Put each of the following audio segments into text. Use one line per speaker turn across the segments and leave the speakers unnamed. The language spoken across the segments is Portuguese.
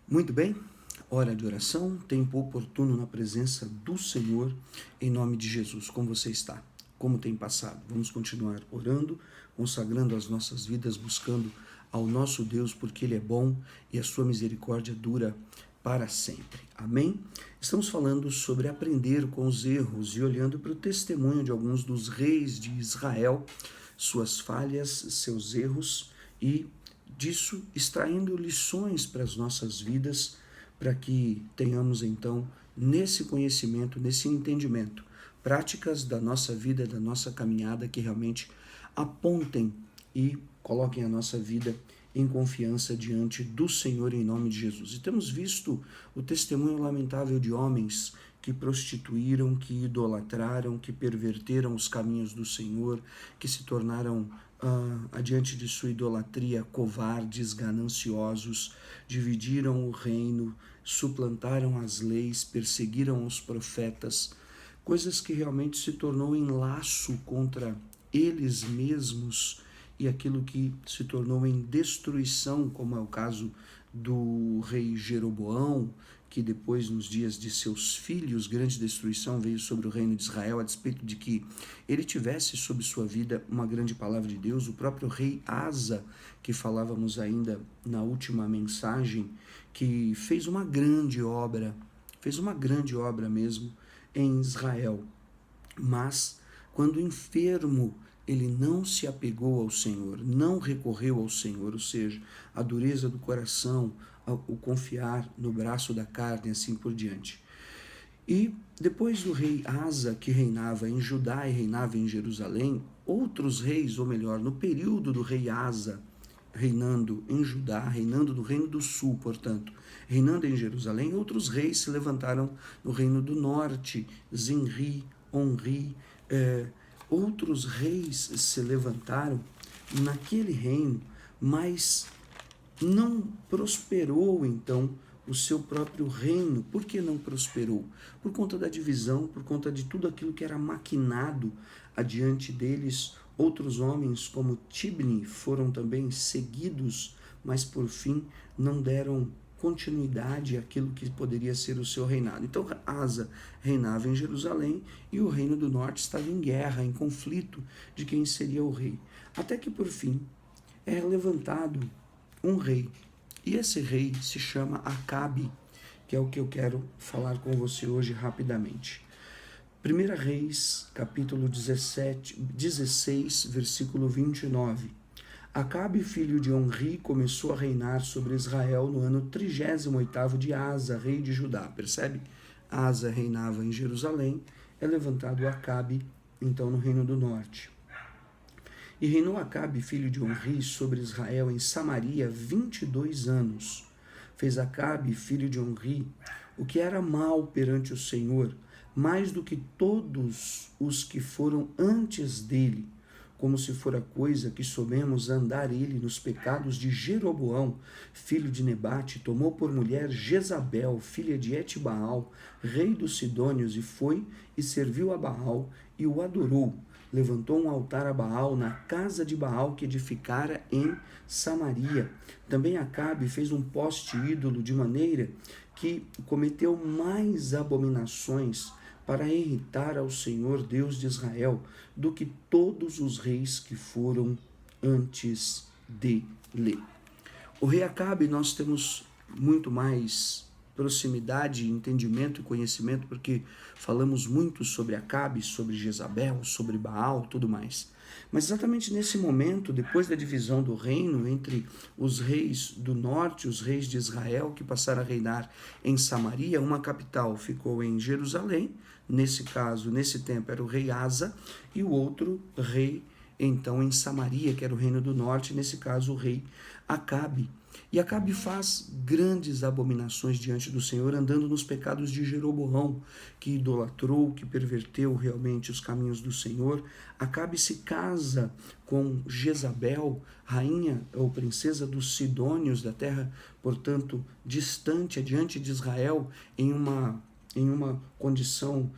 Muito bem, hora de oração, tempo oportuno na presença do Senhor, em nome de Jesus. Como você está? Como tem passado? Vamos continuar orando, consagrando as nossas vidas, buscando ao nosso Deus, porque Ele é bom e a sua misericórdia dura para sempre. Amém? Estamos falando sobre aprender com os erros e olhando para o testemunho de alguns dos reis de Israel, suas falhas, seus erros e disso extraindo lições para as nossas vidas, para que tenhamos então nesse conhecimento, nesse entendimento, práticas da nossa vida, da nossa caminhada que realmente apontem e coloquem a nossa vida em confiança diante do Senhor em nome de Jesus. E temos visto o testemunho lamentável de homens que prostituíram, que idolatraram, que perverteram os caminhos do Senhor, que se tornaram adiante de sua idolatria covardes, gananciosos, dividiram o reino, suplantaram as leis, perseguiram os profetas, coisas que realmente se tornou em laço contra eles mesmos e aquilo que se tornou em destruição, como é o caso do rei Jeroboão, que depois, nos dias de seus filhos, grande destruição veio sobre o reino de Israel, a despeito de que ele tivesse sob sua vida uma grande palavra de Deus. O próprio rei Asa, que falávamos ainda na última mensagem, que fez uma grande obra mesmo em Israel. Mas, quando enfermo, ele não se apegou ao Senhor, não recorreu ao Senhor, ou seja, a dureza do coração, o confiar no braço da carne, assim por diante. E depois do rei Asa, que reinava em Judá e reinava em Jerusalém, outros reis, ou melhor, no período do rei Asa, reinando em Judá, reinando no reino do sul, portanto, reinando em Jerusalém, outros reis se levantaram no reino do norte, Zinri, Onri, outros reis se levantaram naquele reino, mas não prosperou então o seu próprio reino. Por que não prosperou? Por conta da divisão, por conta de tudo aquilo que era maquinado adiante deles. Outros homens, como Tibni, foram também seguidos, mas por fim não deram continuidade àquilo que poderia ser o seu reinado. Então Asa reinava em Jerusalém e o reino do norte estava em guerra, em conflito de quem seria o rei. Até que por fim é levantado um rei. E esse rei se chama Acabe, que é o que eu quero falar com você hoje rapidamente. 1 Reis, capítulo 16, versículo 29. Acabe, filho de Onri, começou a reinar sobre Israel no ano 38º de Asa, rei de Judá. Percebe? Asa reinava em Jerusalém, é levantado Acabe, então no reino do norte. E reinou Acabe, filho de Onri, sobre Israel em Samaria 22 anos. Fez Acabe, filho de Onri, o que era mal perante o Senhor, mais do que todos os que foram antes dele, como se fora coisa que soubemos andar ele nos pecados de Jeroboão, filho de Nebate, tomou por mulher Jezabel, filha de Etbaal, rei dos Sidônios, e foi e serviu a Baal e o adorou. Levantou um altar a Baal na casa de Baal que edificara em Samaria. Também Acabe fez um poste ídolo, de maneira que cometeu mais abominações para irritar ao Senhor Deus de Israel do que todos os reis que foram antes dele. O rei Acabe, nós temos muito mais proximidade, entendimento e conhecimento, porque falamos muito sobre Acabe, sobre Jezabel, sobre Baal, tudo mais. Mas exatamente nesse momento, depois da divisão do reino entre os reis do norte, os reis de Israel, que passaram a reinar em Samaria, uma capital ficou em Jerusalém, nesse caso, nesse tempo era o rei Asa, e o outro rei então em Samaria, que era o reino do norte, nesse caso o rei Acabe. E Acabe faz grandes abominações diante do Senhor, andando nos pecados de Jeroboão, que idolatrou, que perverteu realmente os caminhos do Senhor. Acabe se casa com Jezabel, rainha ou princesa dos Sidônios, da terra, portanto, distante, adiante de Israel, em uma condição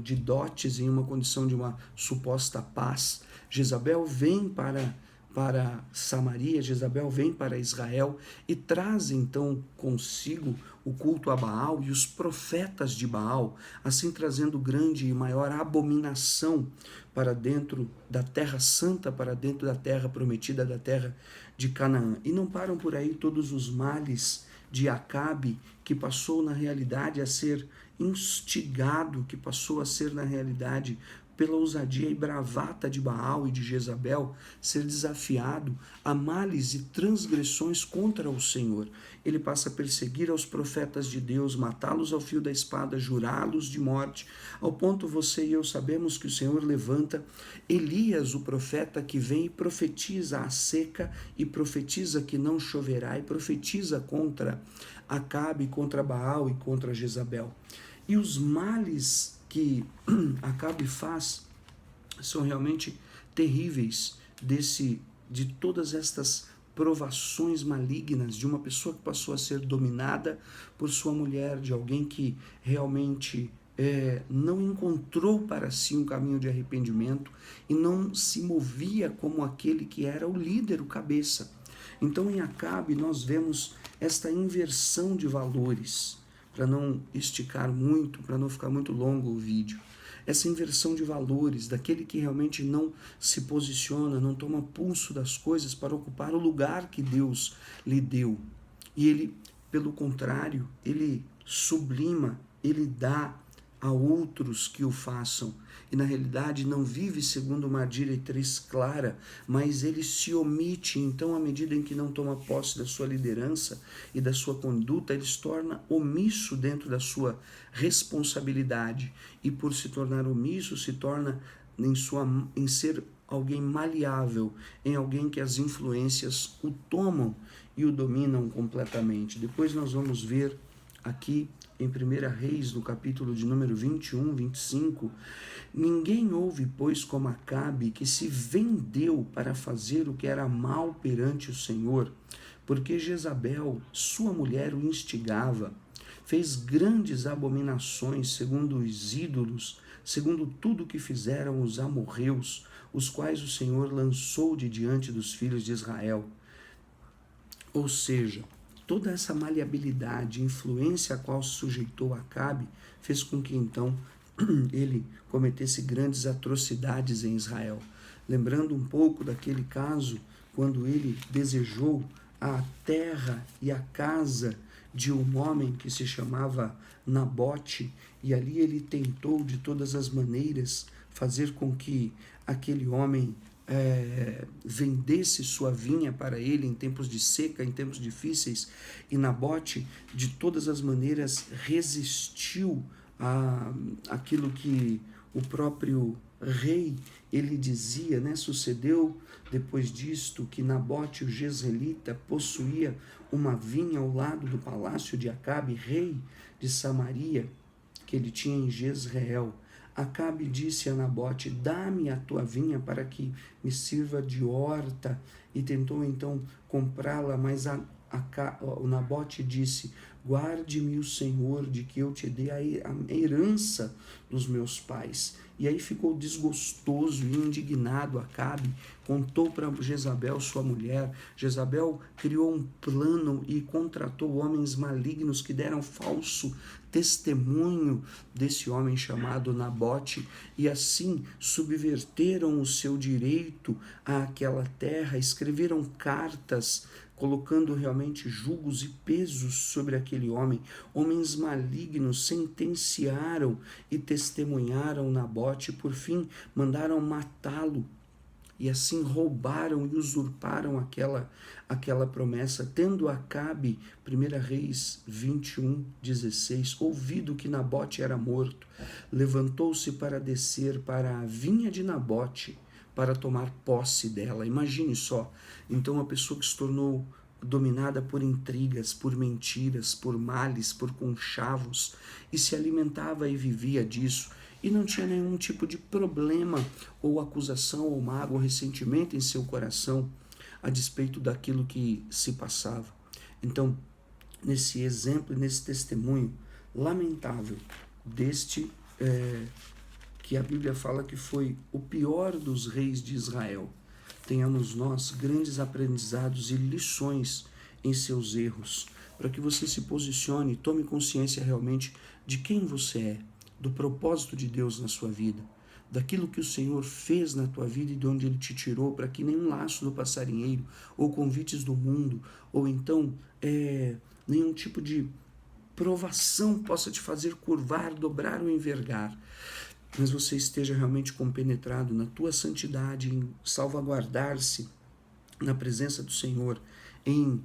de dotes, em uma condição de uma suposta paz. Jezabel vem para para Samaria, Jezabel vem para Israel e traz então consigo o culto a Baal e os profetas de Baal, assim trazendo grande e maior abominação para dentro da terra santa, para dentro da terra prometida, da terra de Canaã. E não param por aí todos os males de Acabe, que passou na realidade a ser instigado, que passou a ser na realidade pela ousadia e bravata de Baal e de Jezabel, ser desafiado a males e transgressões contra o Senhor. Ele passa a perseguir aos profetas de Deus, matá-los ao fio da espada, jurá-los de morte, ao ponto você e eu sabemos que o Senhor levanta Elias, o profeta, que vem e profetiza a seca, e profetiza que não choverá, e profetiza contra Acabe, contra Baal e contra Jezabel. E os males que Acabe faz são realmente terríveis de todas estas provações malignas de uma pessoa que passou a ser dominada por sua mulher, de alguém que realmente não encontrou para si um caminho de arrependimento e não se movia como aquele que era o líder, o cabeça. Então em Acabe nós vemos esta inversão de valores, para não esticar muito, para não ficar muito longo o vídeo. Essa inversão de valores, daquele que realmente não se posiciona, não toma pulso das coisas para ocupar o lugar que Deus lhe deu. E ele, pelo contrário, ele sublima, ele dá a outros que o façam. E na realidade não vive segundo uma diretriz clara, mas ele se omite. Então, à medida em que não toma posse da sua liderança e da sua conduta, ele se torna omisso dentro da sua responsabilidade. E por se tornar omisso, se torna em ser alguém maleável, em alguém que as influências o tomam e o dominam completamente. Depois nós vamos ver aqui em 1 Reis, no capítulo de número 21, 25, ninguém houve, pois, como Acabe, que se vendeu para fazer o que era mal perante o Senhor, porque Jezabel, sua mulher, o instigava, fez grandes abominações segundo os ídolos, segundo tudo que fizeram os amorreus, os quais o Senhor lançou de diante dos filhos de Israel. Ou seja, toda essa maleabilidade, influência a qual se sujeitou Acabe, fez com que então ele cometesse grandes atrocidades em Israel. Lembrando um pouco daquele caso, quando ele desejou a terra e a casa de um homem que se chamava Nabote, e ali ele tentou de todas as maneiras fazer com que aquele homem vendesse sua vinha para ele em tempos de seca, em tempos difíceis, e Nabote de todas as maneiras resistiu àquilo que o próprio rei ele dizia, né? Sucedeu depois disto que Nabote, o jezreelita, possuía uma vinha ao lado do palácio de Acabe, rei de Samaria, que ele tinha em Jezreel. Acabe disse a Nabote: dá-me a tua vinha para que me sirva de horta, e tentou então comprá-la, mas o Nabote disse: guarde-me o Senhor de que eu te dê a herança dos meus pais. E aí ficou desgostoso e indignado Acabe, contou para Jezabel, sua mulher. Jezabel criou um plano e contratou homens malignos que deram falso testemunho desse homem chamado Nabote, e assim subverteram o seu direito àquela terra, escreveram cartas colocando realmente julgos e pesos sobre aquele homem. Homens malignos sentenciaram e testemunharam Nabote, e por fim mandaram matá-lo, e assim roubaram e usurparam aquela promessa. Tendo Acabe, 1 Reis 21, 16, ouvido que Nabote era morto, levantou-se para descer para a vinha de Nabote, para tomar posse dela. Imagine só, então uma pessoa que se tornou dominada por intrigas, por mentiras, por males, por conchavos, e se alimentava e vivia disso, e não tinha nenhum tipo de problema, ou acusação, ou mágoa, ou ressentimento em seu coração, a despeito daquilo que se passava. Então, nesse exemplo, nesse testemunho lamentável deste que a Bíblia fala que foi o pior dos reis de Israel, tenhamos nós grandes aprendizados e lições em seus erros, para que você se posicione e tome consciência realmente de quem você é, do propósito de Deus na sua vida, daquilo que o Senhor fez na tua vida e de onde Ele te tirou, para que nenhum laço do passarinheiro, ou convites do mundo, ou então nenhum tipo de provação possa te fazer curvar, dobrar ou envergar, mas você esteja realmente compenetrado na tua santidade, em salvaguardar-se na presença do Senhor, em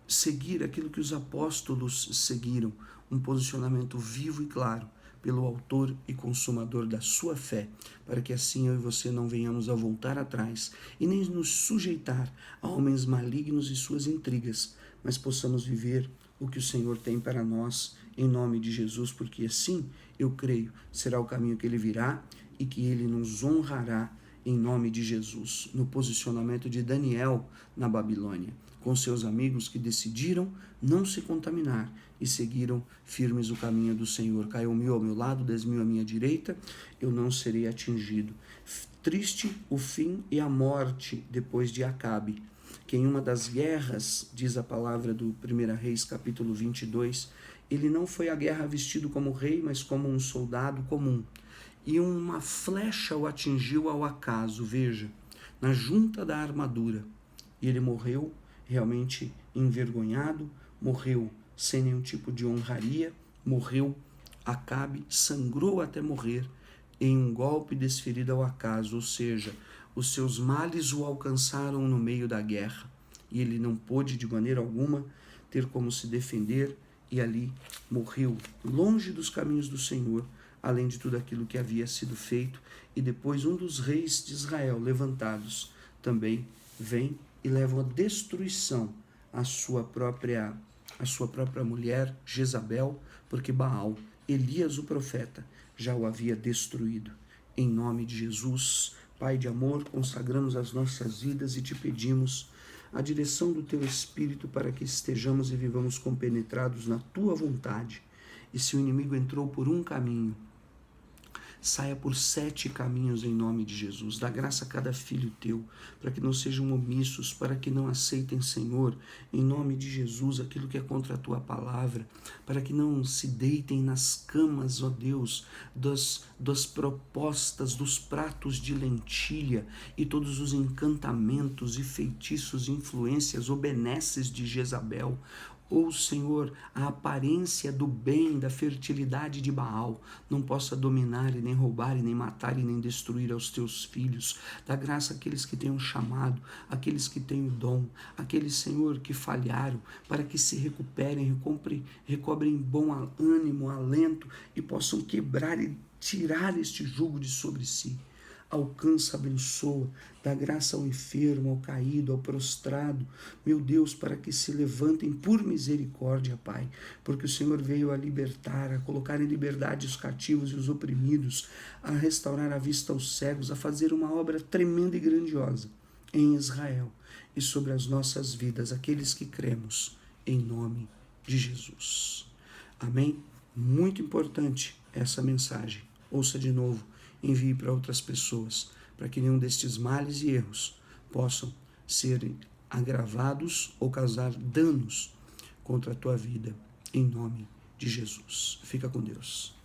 seguir aquilo que os apóstolos seguiram, um posicionamento vivo e claro pelo autor e consumador da sua fé, para que assim eu e você não venhamos a voltar atrás e nem nos sujeitar a homens malignos e suas intrigas, mas possamos viver o que o Senhor tem para nós, em nome de Jesus, porque assim, eu creio, será o caminho que Ele virá e que Ele nos honrará em nome de Jesus, no posicionamento de Daniel na Babilônia, com seus amigos que decidiram não se contaminar e seguiram firmes o caminho do Senhor. Caiu 1000 ao meu lado, 10.000 à minha direita, eu não serei atingido. Triste o fim e a morte depois de Acabe, que em uma das guerras, diz a palavra do 1 Reis, capítulo 22, ele não foi à guerra vestido como rei, mas como um soldado comum. E uma flecha o atingiu ao acaso, veja, na junta da armadura. E ele morreu realmente envergonhado, morreu sem nenhum tipo de honraria, morreu, Acabe sangrou até morrer em um golpe desferido ao acaso, ou seja, os seus males o alcançaram no meio da guerra e ele não pôde de maneira alguma ter como se defender e ali morreu longe dos caminhos do Senhor, além de tudo aquilo que havia sido feito. E depois um dos reis de Israel levantados também vem e leva a destruição à sua própria mulher Jezabel, porque Baal, Elias o profeta, já o havia destruído. Em nome de Jesus, Pai de amor, consagramos as nossas vidas e te pedimos a direção do teu Espírito para que estejamos e vivamos compenetrados na tua vontade. E se o inimigo entrou por um caminho, saia por 7 caminhos em nome de Jesus. Dá graça a cada filho teu, para que não sejam omissos, para que não aceitem, Senhor, em nome de Jesus, aquilo que é contra a tua palavra, para que não se deitem nas camas, ó Deus, das propostas, dos pratos de lentilha e todos os encantamentos e feitiços, influências, obeneces de Jezabel, ou, Senhor, a aparência do bem, da fertilidade de Baal, não possa dominar e nem roubar e nem matar e nem destruir aos teus filhos. Dá graça àqueles que têm um chamado, àqueles que têm o dom, àqueles, Senhor, que falharam, para que se recuperem, recobrem bom ânimo, alento e possam quebrar e tirar este jugo de sobre si. Alcança, abençoa, dá graça ao enfermo, ao caído, ao prostrado, meu Deus, para que se levantem por misericórdia, Pai, porque o Senhor veio a libertar, a colocar em liberdade os cativos e os oprimidos, a restaurar a vista aos cegos, a fazer uma obra tremenda e grandiosa em Israel e sobre as nossas vidas, aqueles que cremos, em nome de Jesus. Amém? Muito importante essa mensagem. Ouça de novo, envie para outras pessoas, para que nenhum destes males e erros possam ser agravados ou causar danos contra a tua vida, em nome de Jesus. Fica com Deus.